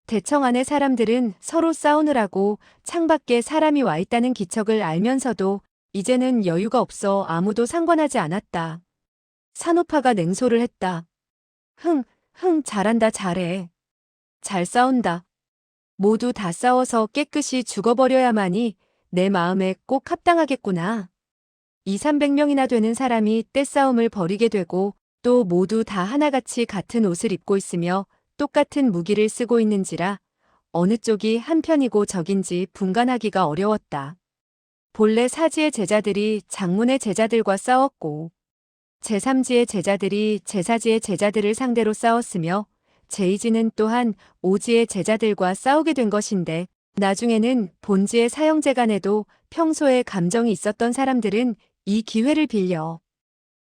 대청 안의 사람들은 서로 싸우느라고 창밖에 사람이 와 있다는 기척을 알면서도 이제는 여유가 없어 아무도 상관하지 않았다. 산호파가 냉소를 했다. 흥, 잘한다, 잘해. 잘 싸운다. 모두 다 싸워서 깨끗이 죽어버려야만이 내 마음에 꼭 합당하겠구나. 200~300명이나 되는 사람이 떼싸움을 벌이게 되고 또 모두 다 하나같이 같은 옷을 입고 있으며 똑같은 무기를 쓰고 있는지라 어느 쪽이 한편이고 적인지 분간하기가 어려웠다. 본래 사지의 제자들이 장문의 제자들과 싸웠고 제3지의 제자들이 제4지의 제자들을 상대로 싸웠으며 제2지는 또한 5지의 제자들과 싸우게 된 것인데 나중에는 본지의 사형제간에도 평소에 감정이 있었던 사람들은 이 기회를 빌려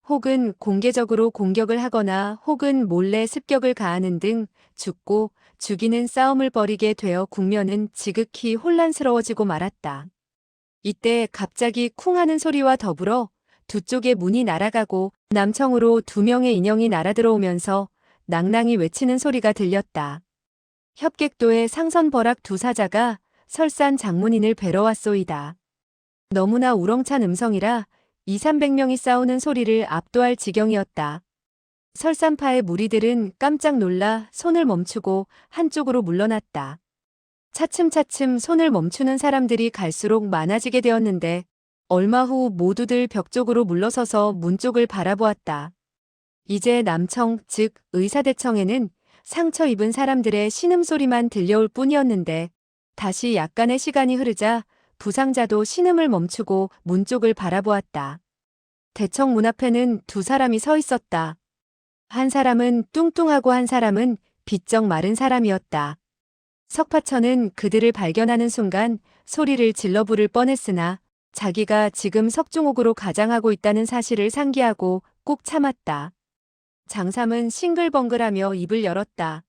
혹은 공개적으로 공격을 하거나 혹은 몰래 습격을 가하는 등 죽고 죽이는 싸움을 벌이게 되어 국면은 지극히 혼란스러워지고 말았다. 이때 갑자기 쿵 하는 소리와 더불어 두 쪽의 문이 날아가고 남청으로 2명의 인형이 날아들어오면서 낭낭이 외치는 소리가 들렸다. 협객도의 상선벌악 두 사자가 설산 장문인을 뵈러 왔소이다. 너무나 우렁찬 음성이라 200~300명이 싸우는 소리를 압도할 지경이었다. 설산파의 무리들은 깜짝 놀라 손을 멈추고 한쪽으로 물러났다. 차츰차츰 손을 멈추는 사람들이 갈수록 많아지게 되었는데 얼마 후 모두들 벽 쪽으로 물러서서 문 쪽을 바라보았다. 이제 남청, 즉 의사대청에는 상처 입은 사람들의 신음소리만 들려올 뿐이었는데 다시 약간의 시간이 흐르자 부상자도 신음을 멈추고 문 쪽을 바라보았다. 대청 문 앞에는 두 사람이 서 있었다. 한 사람은 뚱뚱하고 한 사람은 비쩍 마른 사람이었다. 석파천은 그들을 발견하는 순간 소리를 질러 부를 뻔했으나 자기가 지금 석중옥으로 가장하고 있다는 사실을 상기하고 꾹 참았다. 장삼은 싱글벙글하며 입을 열었다.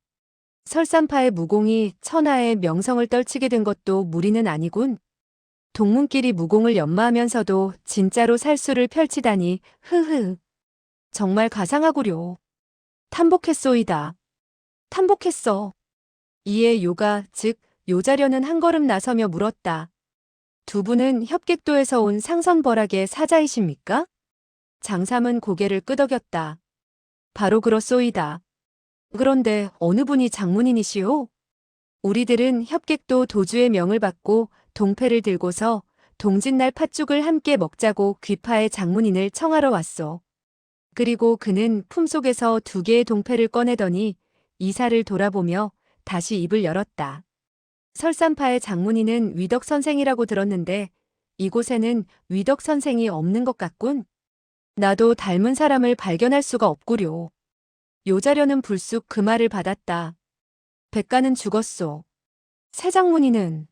설산파의 무공이 천하의 명성을 떨치게 된 것도 무리는 아니군. 동문끼리 무공을 연마하면서도 진짜로 살수를 펼치다니 흐흐. 정말 가상하구려. 탐복했소이다. 탐복했어. 이에 요가 즉 요자려는 한 걸음 나서며 물었다. 두 분은 협객도에서 온 상선벌악의 사자이십니까? 장삼은 고개를 끄덕였다. 바로 그렇소이다. 그런데 어느 분이 장문인이시오? 우리들은 협객도 도주의 명을 받고 동패를 들고서 동짓날 팥죽을 함께 먹자고 귀파의 장문인을 청하러 왔소. 그리고 그는 품속에서 2개의 동패를 꺼내더니 이사를 돌아보며 다시 입을 열었다. 설산파의 장문인은 위덕 선생이라고 들었는데 이곳에는 위덕 선생이 없는 것 같군. 나도 닮은 사람을 발견할 수가 없구려. 요자려는 불쑥 그 말을 받았다. 백가는 죽었소. 새 장문인은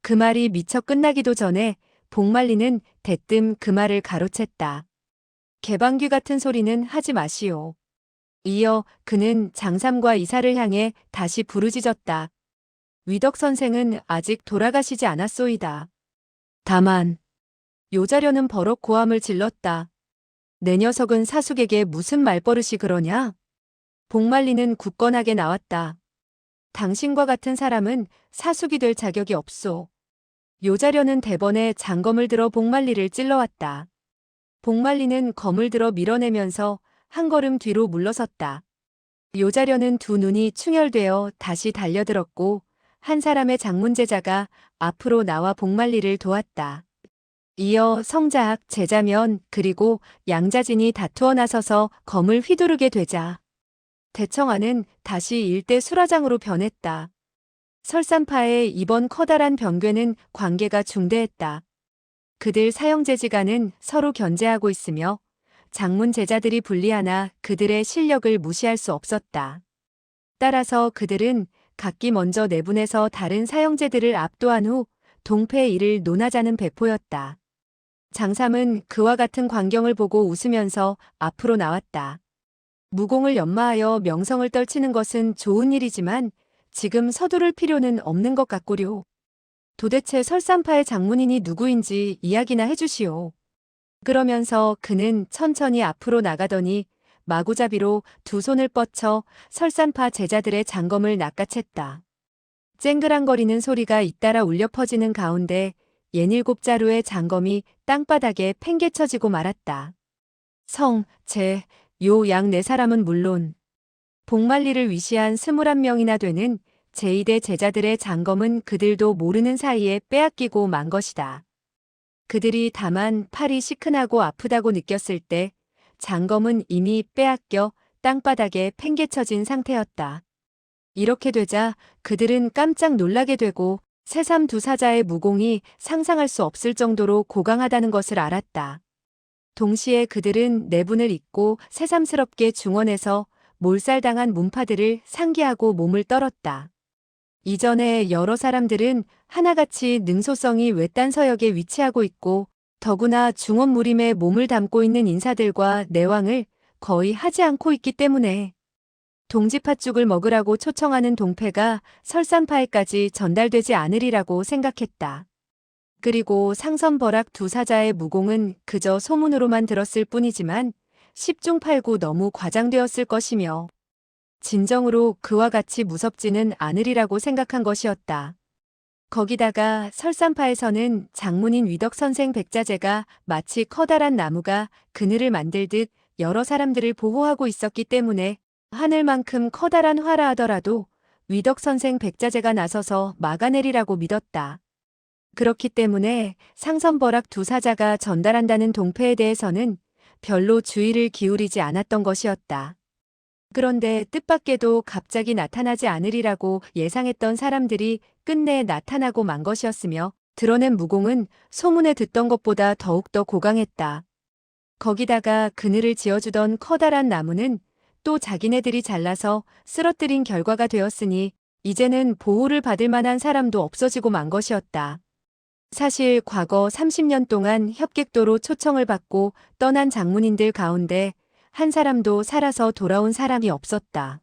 그 말이 미처 끝나기도 전에 복말리는 대뜸 그 말을 가로챘다. 개방귀 같은 소리는 하지 마시오. 이어 그는 장삼과 이사를 향해 다시 부르짖었다. 위덕 선생은 아직 돌아가시지 않았소이다. 다만 요자려는 버럭 고함을 질렀다. 내 녀석은 사숙에게 무슨 말버릇이 그러냐? 복말리는 굳건하게 나왔다. 당신과 같은 사람은 사숙이 될 자격이 없소. 요자려는 대번에 장검을 들어 복말리를 찔러왔다. 복말리는 검을 들어 밀어내면서 한 걸음 뒤로 물러섰다. 요자려는 두 눈이 충혈되어 다시 달려들었고 한 사람의 장문제자가 앞으로 나와 복말리를 도왔다. 이어 성자학, 제자면 그리고 양자진이 다투어 나서서 검을 휘두르게 되자 대청안은 다시 일대 수라장으로 변했다. 설산파의 이번 커다란 변괴는 관계가 중대했다. 그들 사형제지간은 서로 견제하고 있으며 장문 제자들이 분리하나 그들의 실력을 무시할 수 없었다. 따라서 그들은 각기 먼저 내분해서 다른 사형제들을 압도한 후 동패의 일을 논하자는 배포였다. 장삼은 그와 같은 광경을 보고 웃으면서 앞으로 나왔다. 무공을 연마하여 명성을 떨치는 것은 좋은 일이지만 지금 서두를 필요는 없는 것 같구려. 도대체 설산파의 장문인이 누구인지 이야기나 해주시오. 그러면서 그는 천천히 앞으로 나가더니 마구잡이로 두 손을 뻗쳐 설산파 제자들의 장검을 낚아챘다. 쨍그랑거리는 소리가 잇따라 울려 퍼지는 가운데 옛일곱 자루의 장검이 땅바닥에 팽개쳐지고 말았다. 성, 제, 요 양 네 사람은 물론 복만리를 위시한 21명이나 되는 제2대 제자들의 장검은 그들도 모르는 사이에 빼앗기고 만 것이다. 그들이 다만 팔이 시큰하고 아프다고 느꼈을 때 장검은 이미 빼앗겨 땅바닥에 팽개쳐진 상태였다. 이렇게 되자 그들은 깜짝 놀라게 되고 새삼 두 사자의 무공이 상상할 수 없을 정도로 고강하다는 것을 알았다. 동시에 그들은 내분을 잊고 새삼스럽게 중원에서 몰살당한 문파들을 상기하고 몸을 떨었다. 이전에 여러 사람들은 하나같이 능소성이 외딴 서역에 위치하고 있고 더구나 중원 무림에 몸을 담고 있는 인사들과 내왕을 거의 하지 않고 있기 때문에 동지팥죽을 먹으라고 초청하는 동패가 설산파에까지 전달되지 않으리라고 생각했다. 그리고 상선버락 두 사자의 무공은 그저 소문으로만 들었을 뿐이지만 10중 8구 너무 과장되었을 것이며 진정으로 그와 같이 무섭지는 않으리라고 생각한 것이었다. 거기다가 설산파에서는 장문인 위덕선생 백자재가 마치 커다란 나무가 그늘을 만들듯 여러 사람들을 보호하고 있었기 때문에 하늘만큼 커다란 화라 하더라도 위덕선생 백자재가 나서서 막아내리라고 믿었다. 그렇기 때문에 상선버락 두 사자가 전달한다는 동패에 대해서는 별로 주의를 기울이지 않았던 것이었다. 그런데 뜻밖에도 갑자기 나타나지 않으리라고 예상했던 사람들이 끝내 나타나고 만 것이었으며 드러낸 무공은 소문에 듣던 것보다 더욱더 고강했다. 거기다가 그늘을 지어주던 커다란 나무는 또 자기네들이 잘라서 쓰러뜨린 결과가 되었으니 이제는 보호를 받을 만한 사람도 없어지고 만 것이었다. 사실 과거 30년 동안 협객도로 초청을 받고 떠난 장문인들 가운데 한 사람도 살아서 돌아온 사람이 없었다.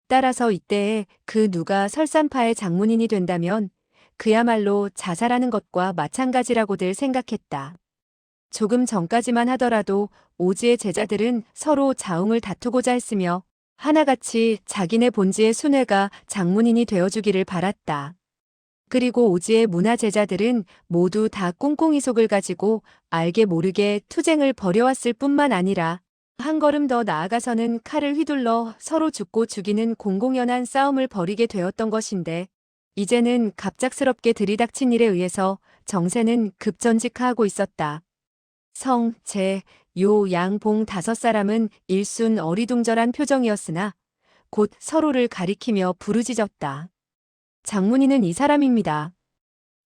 따라서 이때에 그 누가 설산파의 장문인이 된다면 그야말로 자살하는 것과 마찬가지라고들 생각했다. 조금 전까지만 하더라도 오지의 제자들은 서로 자웅을 다투고자 했으며 하나같이 자기네 본지의 순회가 장문인이 되어주기를 바랐다. 그리고 오지의 문화 제자들은 모두 다 꿍꿍이 속을 가지고 알게 모르게 투쟁을 벌여왔을 뿐만 아니라 한 걸음 더 나아가서는 칼을 휘둘러 서로 죽고 죽이는 공공연한 싸움을 벌이게 되었던 것인데 이제는 갑작스럽게 들이닥친 일에 의해서 정세는 급전직하하고 있었다. 성, 제, 요, 양, 봉 다섯 사람은 일순 어리둥절한 표정이었으나 곧 서로를 가리키며 부르짖었다. 장문인은 이 사람입니다.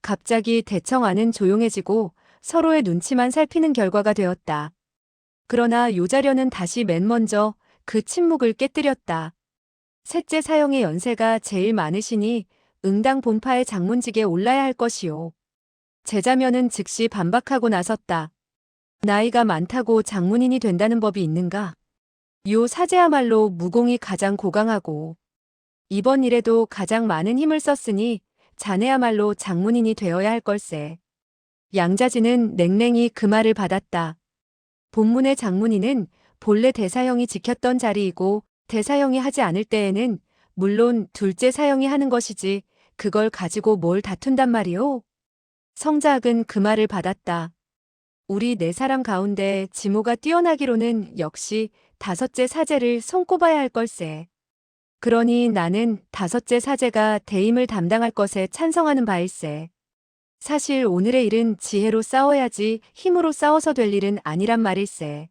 갑자기 대청 안은 조용해지고 서로의 눈치만 살피는 결과가 되었다. 그러나 요자련은 다시 맨 먼저 그 침묵을 깨뜨렸다. 셋째 사형의 연세가 제일 많으시니 응당 본파의 장문직에 올라야 할 것이요. 제자면은 즉시 반박하고 나섰다. 나이가 많다고 장문인이 된다는 법이 있는가? 요 사제야말로 무공이 가장 고강하고 이번 일에도 가장 많은 힘을 썼으니 자네야말로 장문인이 되어야 할 걸세. 양자지는 냉랭히 그 말을 받았다. 본문의 장문인은 본래 대사형이 지켰던 자리이고 대사형이 하지 않을 때에는 물론 둘째 사형이 하는 것이지 그걸 가지고 뭘 다툰단 말이오? 성자학은 그 말을 받았다. 우리 네 사람 가운데 지모가 뛰어나기로는 역시 다섯째 사제를 손꼽아야 할 걸세. 그러니 나는 다섯째 사제가 대임을 담당할 것에 찬성하는 바일세. 사실 오늘의 일은 지혜로 싸워야지 힘으로 싸워서 될 일은 아니란 말일세.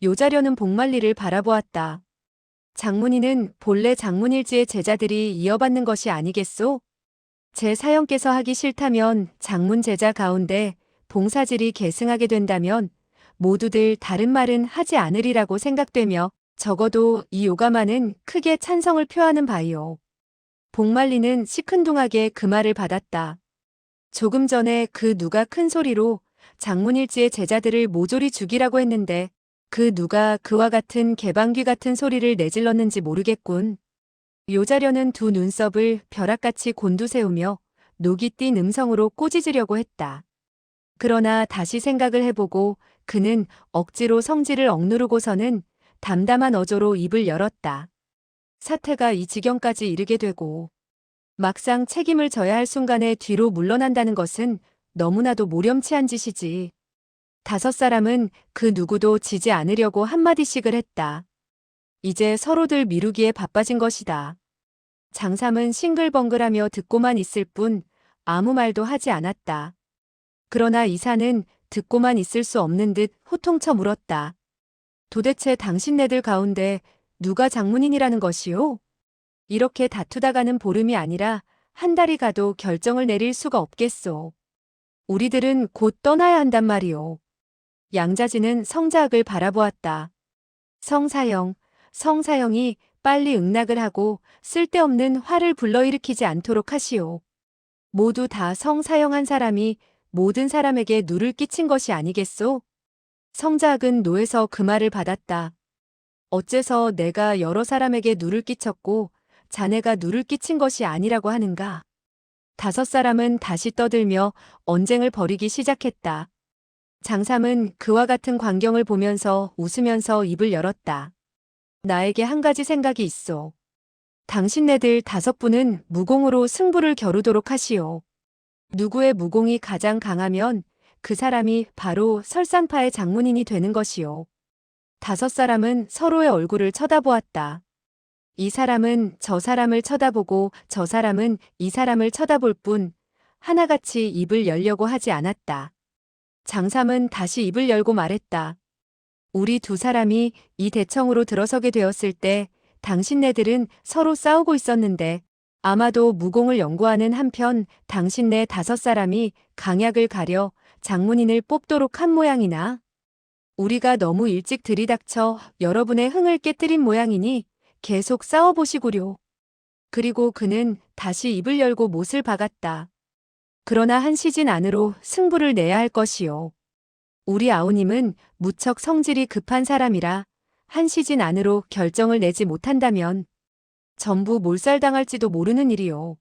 요자련은 복만리를 바라보았다. 장문인은 본래 장문일지의 제자들이 이어받는 것이 아니겠소? 제 사형께서 하기 싫다면 장문 제자 가운데 봉사질이 계승하게 된다면 모두들 다른 말은 하지 않으리라고 생각되며 적어도 이 요가만은 크게 찬성을 표하는 바이오. 복만리는 시큰둥하게 그 말을 받았다. 조금 전에 그 누가 큰 소리로 장문일지의 제자들을 모조리 죽이라고 했는데 그 누가 그와 같은 개방귀 같은 소리를 내질렀는지 모르겠군. 요자련은 두 눈썹을 벼락같이 곤두세우며 녹이 띤 음성으로 꾸짖으려고 했다. 그러나 다시 생각을 해보고 그는 억지로 성질을 억누르고서는 담담한 어조로 입을 열었다. 사태가 이 지경까지 이르게 되고 막상 책임을 져야 할 순간에 뒤로 물러난다는 것은 너무나도 모렴치한 짓이지. 다섯 사람은 그 누구도 지지 않으려고 한마디씩을 했다. 이제 서로들 미루기에 바빠진 것이다. 장삼은 싱글벙글하며 듣고만 있을 뿐 아무 말도 하지 않았다. 그러나 이사는 듣고만 있을 수 없는 듯 호통쳐 물었다. 도대체 당신네들 가운데 누가 장문인이라는 것이오? 이렇게 다투다가는 보름이 아니라 한 달이 가도 결정을 내릴 수가 없겠소. 우리들은 곧 떠나야 한단 말이오. 양자진은 성자학을 바라보았다. 성사형이 빨리 응낙을 하고 쓸데없는 화를 불러일으키지 않도록 하시오. 모두 다 성사형한 사람이 모든 사람에게 누를 끼친 것이 아니겠소? 성자학은 노에서 그 말을 받았다. 어째서 내가 여러 사람에게 누를 끼쳤고 자네가 누를 끼친 것이 아니라고 하는가? 다섯 사람은 다시 떠들며 언쟁을 벌이기 시작했다. 장삼은 그와 같은 광경을 보면서 웃으면서 입을 열었다. 나에게 한 가지 생각이 있어. 당신네들 다섯 분은 무공으로 승부를 겨루도록 하시오. 누구의 무공이 가장 강하면 그 사람이 바로 설산파의 장문인이 되는 것이오. 다섯 사람은 서로의 얼굴을 쳐다보았다. 이 사람은 저 사람을 쳐다보고 저 사람은 이 사람을 쳐다볼 뿐 하나같이 입을 열려고 하지 않았다. 장삼은 다시 입을 열고 말했다. 우리 두 사람이 이 대청으로 들어서게 되었을 때 당신네들은 서로 싸우고 있었는데 아마도 무공을 연구하는 한편 당신네 다섯 사람이 강약을 가려 장문인을 뽑도록 한 모양이나 우리가 너무 일찍 들이닥쳐 여러분의 흥을 깨뜨린 모양이니 계속 싸워보시구려. 그리고 그는 다시 입을 열고 못을 박았다. 그러나 한 시즌 안으로 승부를 내야 할 것이요. 우리 아우님은 무척 성질이 급한 사람이라 한 시즌 안으로 결정을 내지 못한다면 전부 몰살당할지도 모르는 일이요.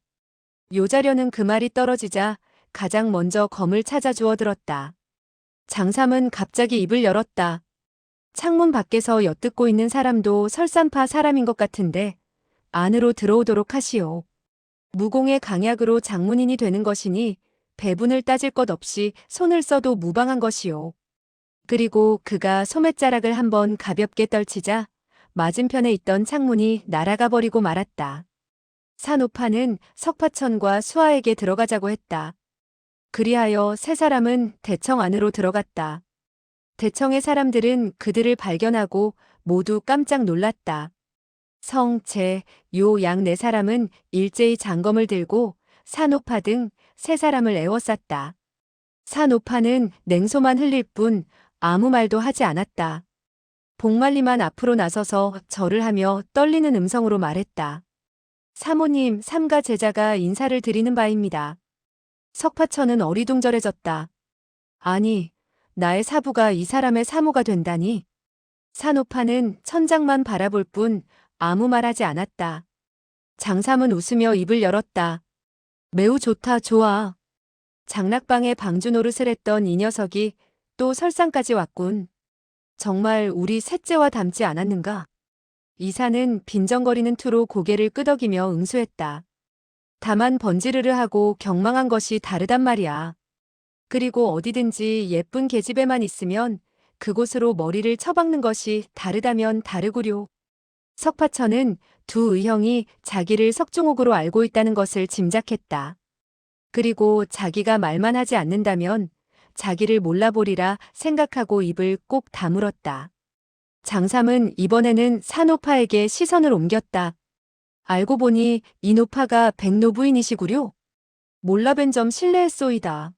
요자려는 그 말이 떨어지자 가장 먼저 검을 찾아 주워들었다. 장삼은 갑자기 입을 열었다. 창문 밖에서 엿듣고 있는 사람도 설산파 사람인 것 같은데 안으로 들어오도록 하시오. 무공의 강약으로 장문인이 되는 것이니 배분을 따질 것 없이 손을 써도 무방한 것이오. 그리고 그가 소매자락을 한번 가볍게 떨치자 맞은편에 있던 창문이 날아가 버리고 말았다. 산오파는 석파천과 수아에게 들어가자고 했다. 그리하여 세 사람은 대청 안으로 들어갔다. 대청의 사람들은 그들을 발견하고 모두 깜짝 놀랐다. 성, 재, 요, 양 네 사람은 일제히 장검을 들고 산오파 등 세 사람을 에워쌌다. 산오파는 냉소만 흘릴 뿐 아무 말도 하지 않았다. 복만리만 앞으로 나서서 절을 하며 떨리는 음성으로 말했다. 사모님, 삼가 제자가 인사를 드리는 바입니다. 석파천은 어리둥절해졌다. 아니, 나의 사부가 이 사람의 사모가 된다니. 산오파는 천장만 바라볼 뿐 아무 말하지 않았다. 장삼은 웃으며 입을 열었다. 매우 좋다, 좋아. 장락방에 방주 노릇을 했던 이 녀석이 또 설상까지 왔군. 정말 우리 셋째와 닮지 않았는가? 이사는 빈정거리는 투로 고개를 끄덕이며 응수했다. 다만 번지르르 하고 경망한 것이 다르단 말이야. 그리고 어디든지 예쁜 계집애만 있으면 그곳으로 머리를 쳐박는 것이 다르다면 다르구려. 석파천은 두 의형이 자기를 석중옥으로 알고 있다는 것을 짐작했다. 그리고 자기가 말만 하지 않는다면 자기를 몰라보리라 생각하고 입을 꼭 다물었다. 장삼은 이번에는 산오파에게 시선을 옮겼다. 알고 보니 이 노파가 백노부인이시구려. 몰라뵌 점 실례했소이다.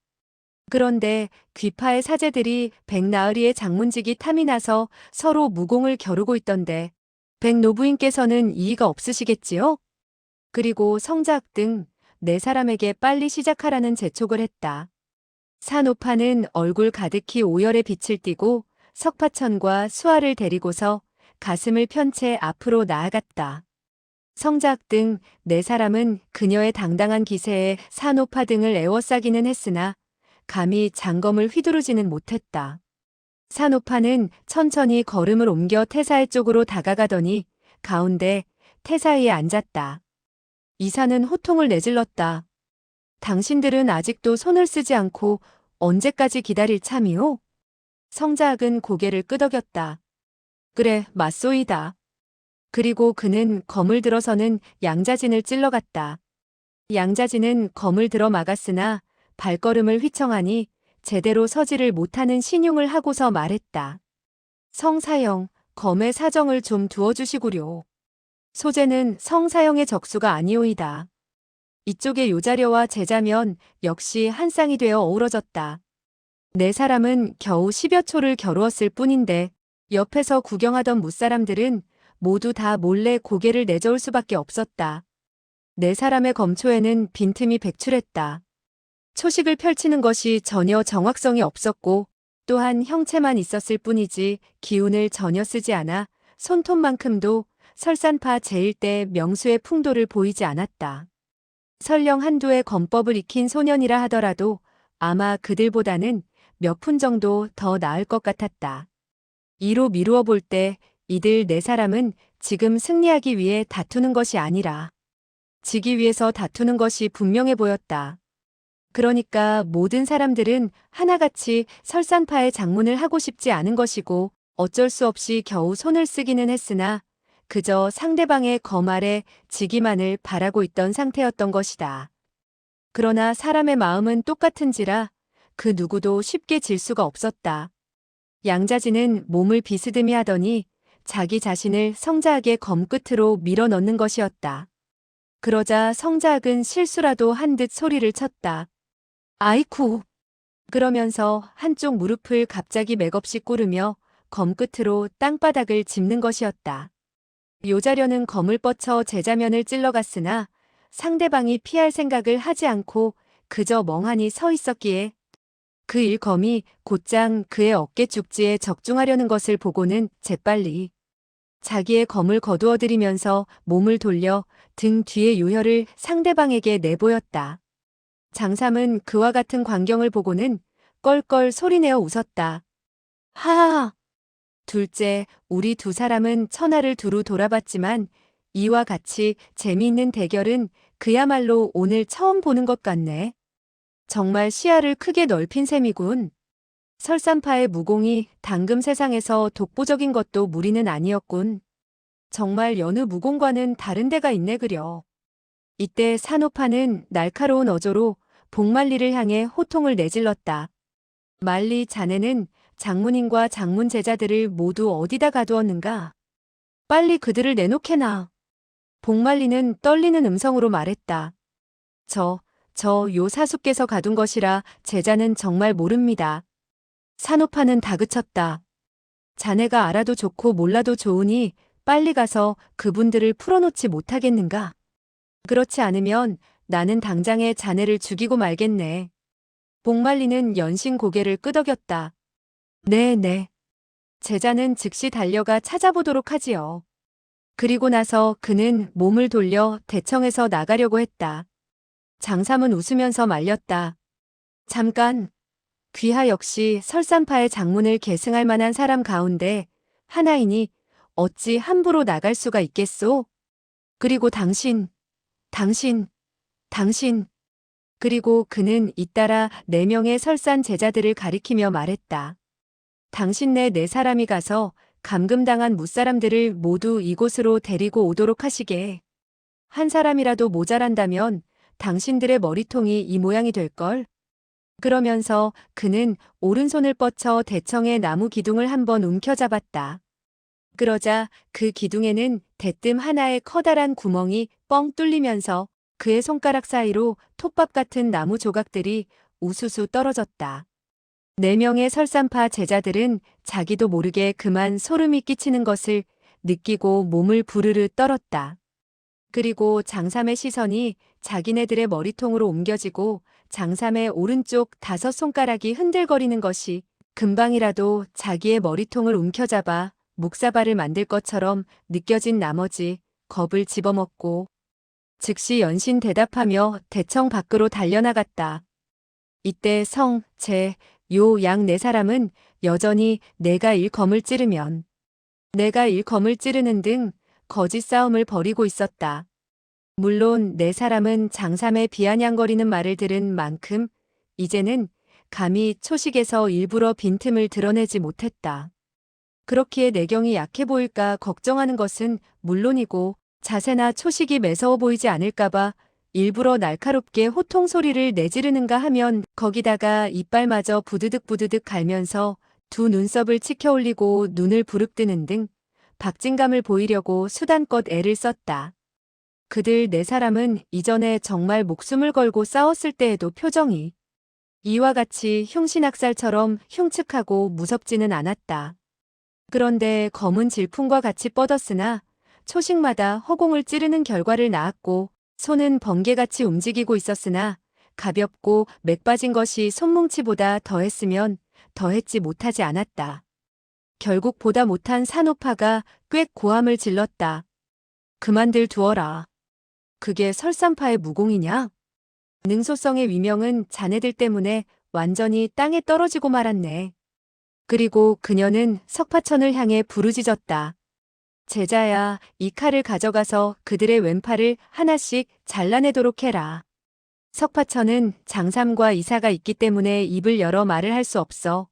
그런데 귀파의 사제들이 백나으리의 장문직이 탐이 나서 서로 무공을 겨루고 있던데 백노부인께서는 이의가 없으시겠지요? 그리고 성자학 등 네 사람에게 빨리 시작하라는 재촉을 했다. 산오파는 얼굴 가득히 오열의 빛을 띠고 석파천과 수아를 데리고서 가슴을 편 채 앞으로 나아갔다. 성자학 등 네 사람은 그녀의 당당한 기세에 산오파 등을 에워싸기는 했으나 감히 장검을 휘두르지는 못했다. 산오파는 천천히 걸음을 옮겨 태사의 쪽으로 다가가더니 가운데 태사위에 앉았다. 이사는 호통을 내질렀다. 당신들은 아직도 손을 쓰지 않고 언제까지 기다릴 참이오? 성자학은 고개를 끄덕였다. 그래, 맞소이다. 그리고 그는 검을 들어서는 양자진을 찔러갔다. 양자진은 검을 들어 막았으나 발걸음을 휘청하니 제대로 서지를 못하는 신용을 하고서 말했다. 성사형, 검의 사정을 좀 두어주시구려. 소재는 성사형의 적수가 아니오이다. 이쪽의 요자려와 제자면 역시 한 쌍이 되어 어우러졌다. 네 사람은 겨우 10여 초를 겨루었을 뿐인데 옆에서 구경하던 무사람들은 모두 다 몰래 고개를 내저을 수밖에 없었다. 네 사람의 검초에는 빈틈이 백출했다. 초식을 펼치는 것이 전혀 정확성이 없었고 또한 형체만 있었을 뿐이지 기운을 전혀 쓰지 않아 손톱만큼도 설산파 제1대 명수의 풍도를 보이지 않았다. 설령 한두의 검법을 익힌 소년이라 하더라도 아마 그들보다는 몇 푼 정도 더 나을 것 같았다. 이로 미루어 볼 때 이들 네 사람은 지금 승리하기 위해 다투는 것이 아니라 지기 위해서 다투는 것이 분명해 보였다. 그러니까 모든 사람들은 하나같이 설산파의 장문을 하고 싶지 않은 것이고 어쩔 수 없이 겨우 손을 쓰기는 했으나 그저 상대방의 검 아래 지기만을 바라고 있던 상태였던 것이다. 그러나 사람의 마음은 똑같은지라 그 누구도 쉽게 질 수가 없었다. 양자진은 몸을 비스듬히 하더니 자기 자신을 성자학의 검 끝으로 밀어 넣는 것이었다. 그러자 성자학은 실수라도 한 듯 소리를 쳤다. 아이쿠! 그러면서 한쪽 무릎을 갑자기 맥없이 꿇으며 검 끝으로 땅바닥을 짚는 것이었다. 요자려는 검을 뻗쳐 제자면을 찔러갔으나 상대방이 피할 생각을 하지 않고 그저 멍하니 서 있었기에 그 일검이 곧장 그의 어깨 쪽지에 적중하려는 것을 보고는 재빨리 자기의 검을 거두어들이면서 몸을 돌려 등 뒤의 요혈을 상대방에게 내보였다. 장삼은 그와 같은 광경을 보고는 껄껄 소리내어 웃었다. 하하하. 둘째, 우리 두 사람은 천하를 두루 돌아봤지만 이와 같이 재미있는 대결은 그야말로 오늘 처음 보는 것 같네. 정말 시야를 크게 넓힌 셈이군. 설산파의 무공이 당금 세상에서 독보적인 것도 무리는 아니었군. 정말 여느 무공과는 다른 데가 있네 그려. 이때 산호파는 날카로운 어조로 복만리를 향해 호통을 내질렀다. 만리 자네는 장문인과 장문 제자들을 모두 어디다 가두었는가? 빨리 그들을 내놓게나. 복만리는 떨리는 음성으로 말했다. 저 요 사수께서 가둔 것이라 제자는 정말 모릅니다. 산호파는 다그쳤다. 자네가 알아도 좋고 몰라도 좋으니 빨리 가서 그분들을 풀어놓지 못하겠는가? 그렇지 않으면 나는 당장에 자네를 죽이고 말겠네. 복만리는 연신 고개를 끄덕였다. 네. 제자는 즉시 달려가 찾아보도록 하지요. 그리고 나서 그는 몸을 돌려 대청에서 나가려고 했다. 장삼은 웃으면서 말렸다. 잠깐. 귀하 역시 설산파의 장문을 계승할 만한 사람 가운데 하나이니 어찌 함부로 나갈 수가 있겠소? 그리고 당신. 그리고 그는 잇따라 4명의 설산 제자들을 가리키며 말했다. 당신네 4사람이 가서 감금당한 무사람들을 모두 이곳으로 데리고 오도록 하시게. 한 사람이라도 모자란다면 당신들의 머리통이 이 모양이 될걸. 그러면서 그는 오른손을 뻗쳐 대청의 나무 기둥을 한번 움켜잡았다. 그러자 그 기둥에는 대뜸 하나의 커다란 구멍이 뻥 뚫리면서 그의 손가락 사이로 톱밥 같은 나무 조각들이 우수수 떨어졌다. 4명의 설산파 제자들은 자기도 모르게 그만 소름이 끼치는 것을 느끼고 몸을 부르르 떨었다. 그리고 장삼의 시선이 자기네들의 머리통으로 옮겨지고 장삼의 오른쪽 5 손가락이 흔들거리는 것이 금방이라도 자기의 머리통을 움켜잡아 묵사발을 만들 것처럼 느껴진 나머지 겁을 집어먹고 즉시 연신 대답하며 대청 밖으로 달려나갔다. 이때 성, 제, 요, 양 4사람은 여전히 내가 일검을 찌르면 내가 일검을 찌르는 등 거짓 싸움을 벌이고 있었다. 물론 네 사람은 장삼의 비아냥거리는 말을 들은 만큼 이제는 감히 초식에서 일부러 빈틈을 드러내지 못했다. 그렇기에 내경이 약해 보일까 걱정하는 것은 물론이고 자세나 초식이 매서워 보이지 않을까봐 일부러 날카롭게 호통 소리를 내지르는가 하면 거기다가 이빨마저 부드득 부드득 갈면서 두 눈썹을 치켜 올리고 눈을 부릅뜨는 등 박진감을 보이려고 수단껏 애를 썼다. 그들 네 사람은 이전에 정말 목숨을 걸고 싸웠을 때에도 표정이 이와 같이 흉신학살처럼 흉측하고 무섭지는 않았다. 그런데 검은 질풍과 같이 뻗었으나 초식마다 허공을 찌르는 결과를 낳았고 손은 번개같이 움직이고 있었으나 가볍고 맥 빠진 것이 손뭉치보다 더했으면 더했지 못하지 않았다. 결국 보다 못한 산호파가 꽤 고함을 질렀다. 그만들 두어라. 그게 설산파의 무공이냐? 능소성의 위명은 자네들 때문에 완전히 땅에 떨어지고 말았네. 그리고 그녀는 석파천을 향해 부르짖었다. 제자야, 이 칼을 가져가서 그들의 왼팔을 하나씩 잘라내도록 해라. 석파천은 장삼과 이사가 있기 때문에 입을 열어 말을 할 수 없어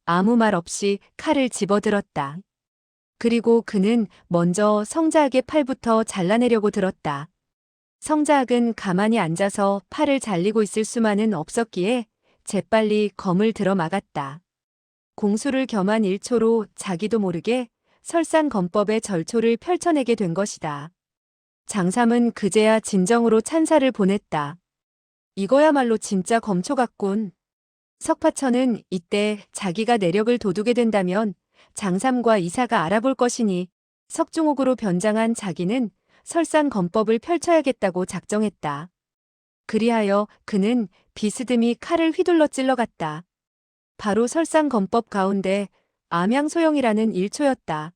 아무 말 없이 칼을 집어들었다. 그리고 그는 먼저 성자학의 팔부터 잘라내려고 들었다. 성자학은 가만히 앉아서 팔을 잘리고 있을 수만은 없었기에 재빨리 검을 들어 막았다. 공수를 겸한 일초로 자기도 모르게 설산검법의 절초를 펼쳐내게 된 것이다. 장삼은 그제야 진정으로 찬사를 보냈다. 이거야말로 진짜 검초 같군. 석파천은 이때 자기가 내력을 돋우게 된다면 장삼과 이사가 알아볼 것이니 석중옥으로 변장한 자기는 설산검법을 펼쳐야겠다고 작정했다. 그리하여 그는 비스듬히 칼을 휘둘러 찔러갔다. 바로 설산검법 가운데 암양소형이라는 일초였다.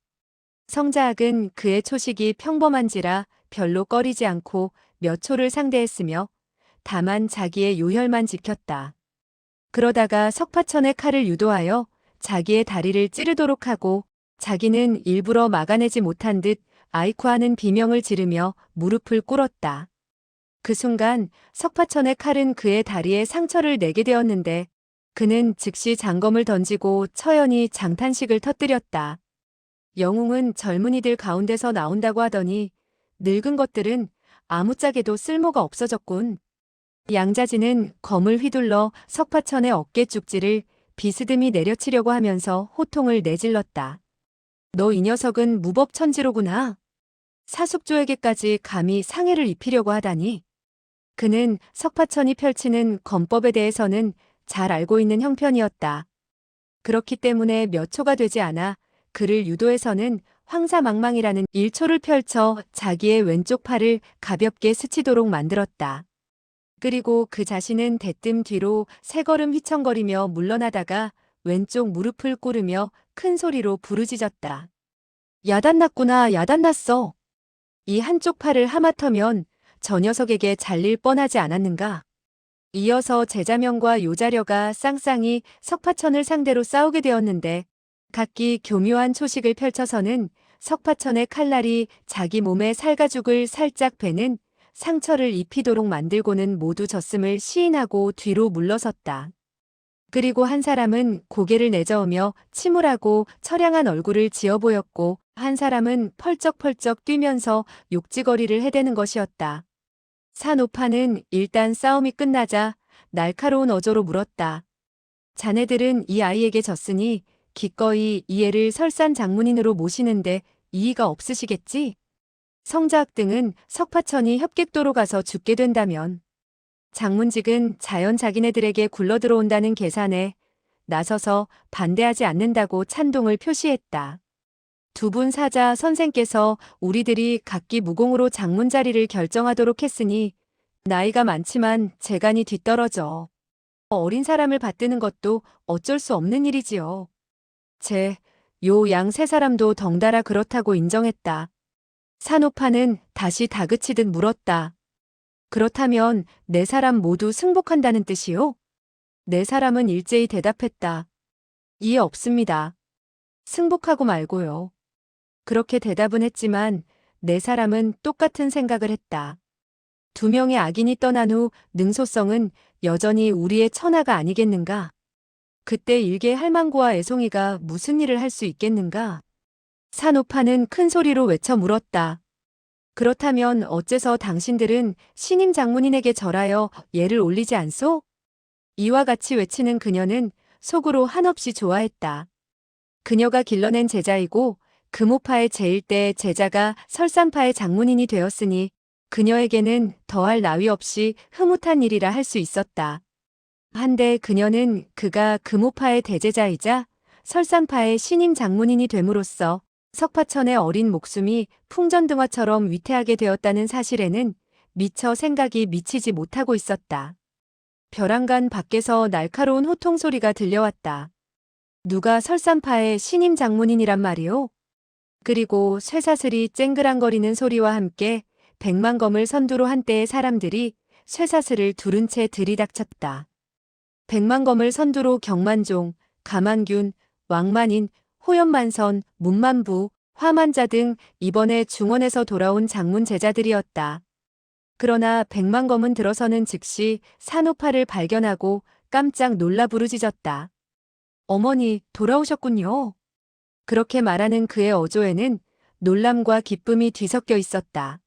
성자학은 그의 초식이 평범한지라 별로 꺼리지 않고 몇 초를 상대했으며 다만 자기의 요혈만 지켰다. 그러다가 석파천의 칼을 유도하여 자기의 다리를 찌르도록 하고 자기는 일부러 막아내지 못한 듯 아이쿠하는 비명을 지르며 무릎을 꿇었다. 그 순간 석파천의 칼은 그의 다리에 상처를 내게 되었는데 그는 즉시 장검을 던지고 처연히 장탄식을 터뜨렸다. 영웅은 젊은이들 가운데서 나온다고 하더니 늙은 것들은 아무짝에도 쓸모가 없어졌군. 양자진은 검을 휘둘러 석파천의 어깨 쭉지를 비스듬히 내려치려고 하면서 호통을 내질렀다. 너 이 녀석은 무법천지로구나. 사숙조에게까지 감히 상해를 입히려고 하다니. 그는 석파천이 펼치는 검법에 대해서는 잘 알고 있는 형편이었다. 그렇기 때문에 몇 초가 되지 않아 그를 유도해서는 황사망망이라는 일초를 펼쳐 자기의 왼쪽 팔을 가볍게 스치도록 만들었다. 그리고 그 자신은 대뜸 뒤로 세 걸음 휘청거리며 물러나다가 왼쪽 무릎을 꿇으며 큰 소리로 부르짖었다. 야단났구나, 야단났어. 이 한쪽 팔을 하마터면 저 녀석에게 잘릴 뻔하지 않았는가. 이어서 제자명과 요자려가 쌍쌍이 석파천을 상대로 싸우게 되었는데 각기 교묘한 초식을 펼쳐서는 석파천의 칼날이 자기 몸의 살가죽을 살짝 베는 상처를 입히도록 만들고는 모두 졌음을 시인하고 뒤로 물러섰다. 그리고 한 사람은 고개를 내저으며 침울하고 처량한 얼굴을 지어 보였고 한 사람은 펄쩍펄쩍 뛰면서 욕지거리를 해대는 것이었다. 산오파는 일단 싸움이 끝나자 날카로운 어조로 물었다. 자네들은 이 아이에게 졌으니 기꺼이 이 애를 설산 장문인으로 모시는데 이의가 없으시겠지? 성자학 등은 석파천이 협객도로 가서 죽게 된다면 장문직은 자연 자기네들에게 굴러들어온다는 계산에 나서서 반대하지 않는다고 찬동을 표시했다. 두 분 사자 선생께서 우리들이 각기 무공으로 장문 자리를 결정하도록 했으니 나이가 많지만 재간이 뒤떨어져 어린 사람을 받드는 것도 어쩔 수 없는 일이지요. 요 양 세 사람도 덩달아 그렇다고 인정했다. 산호파는 다시 다그치듯 물었다. 그렇다면 네 사람 모두 승복한다는 뜻이요? 네 사람은 일제히 대답했다. 이해 없습니다. 승복하고 말고요. 그렇게 대답은 했지만 네 사람은 똑같은 생각을 했다. 두 명의 악인이 떠난 후 능소성은 여전히 우리의 천하가 아니겠는가? 그때 일개 할망구와 애송이가 무슨 일을 할 수 있겠는가? 산호파는 큰 소리로 외쳐 물었다. 그렇다면 어째서 당신들은 신임 장문인에게 절하여 예를 올리지 않소? 이와 같이 외치는 그녀는 속으로 한없이 좋아했다. 그녀가 길러낸 제자이고 금오파의 제1대 제자가 설산파의 장문인이 되었으니 그녀에게는 더할 나위 없이 흐뭇한 일이라 할 수 있었다. 한데 그녀는 그가 금오파의 대제자이자 설산파의 신임 장문인이 됨으로써 석파천의 어린 목숨이 풍전등화처럼 위태하게 되었다는 사실에는 미처 생각이 미치지 못하고 있었다. 벼랑간 밖에서 날카로운 호통 소리가 들려왔다. 누가 설산파의 신임 장문인이란 말이오? 그리고 쇠사슬이 쨍그랑거리는 소리와 함께 백만검을 선두로 한 때의 사람들이 쇠사슬을 두른 채 들이닥쳤다. 백만검을 선두로 경만종, 가만균, 왕만인, 호연만선, 문만부, 화만자 등 이번에 중원에서 돌아온 장문 제자들이었다. 그러나 백만검은 들어서는 즉시 산호파를 발견하고 깜짝 놀라 부르짖었다. 어머니, 돌아오셨군요. 그렇게 말하는 그의 어조에는 놀람과 기쁨이 뒤섞여 있었다.